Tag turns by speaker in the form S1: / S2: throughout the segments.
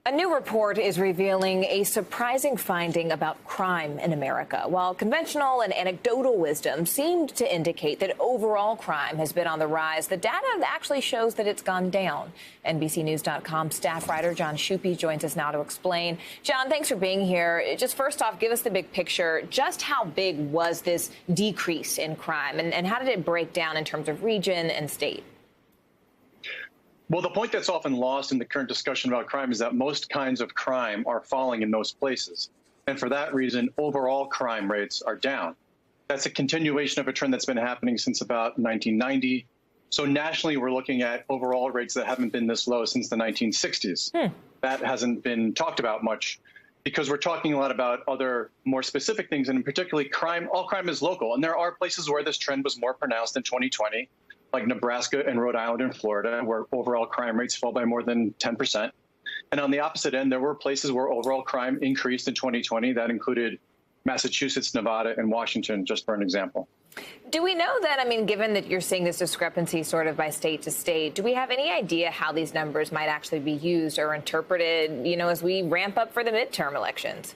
S1: A new report is revealing a surprising finding about crime in America. While conventional and anecdotal wisdom seemed to indicate that overall crime has been on the rise, the data actually shows that it's gone down. NBCNews.com staff writer John Schuppe joins us now to explain. John, thanks for being here. Just first off, give us the big picture. Just how big was this decrease in crime, and how did it break down in terms of region and state?
S2: Well, the point that's often lost in the current discussion about crime is that most kinds of crime are falling in most places. And for that reason, overall crime rates are down. That's a continuation of a trend that's been happening since about 1990. So nationally, we're looking at overall rates that haven't been this low since the 1960s. That hasn't been talked about much because we're talking a lot about other more specific things, and particularly crime. All crime is local. And there are places where this trend was more pronounced in 2020. Like Nebraska and Rhode Island and Florida, where overall crime rates fell by more than 10%. And on the opposite end, there were places where overall crime increased in 2020. That included Massachusetts, Nevada, and Washington, just for an example.
S1: Do we know that, given that you're seeing this discrepancy sort of by state to state, do we have any idea how these numbers might actually be used or interpreted, as we ramp up for the midterm elections?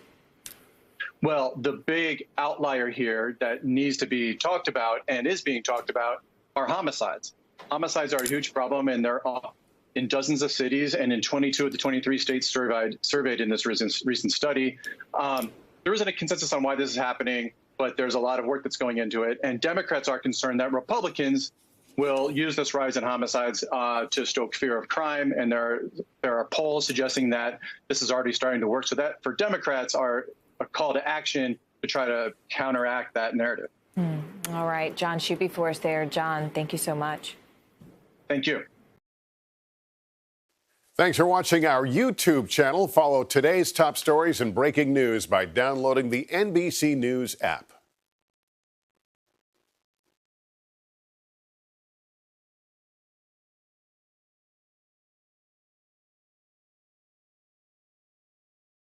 S2: Well, the big outlier here that needs to be talked about and is being talked about are homicides. Homicides are a huge problem, and they're in dozens of cities and in 22 of the 23 states surveyed in this recent study. There isn't a consensus on why this is happening, but there's a lot of work that's going into it. And Democrats are concerned that Republicans will use this rise in homicides to stoke fear of crime. And there are polls suggesting that this is already starting to work. So that, for Democrats, are a call to action to try to counteract that narrative.
S1: All right. John Schuppe for us there. John, thank you so much.
S2: Thank you.
S3: Thanks for watching our YouTube channel. Follow today's top stories and breaking news by downloading the NBC News app.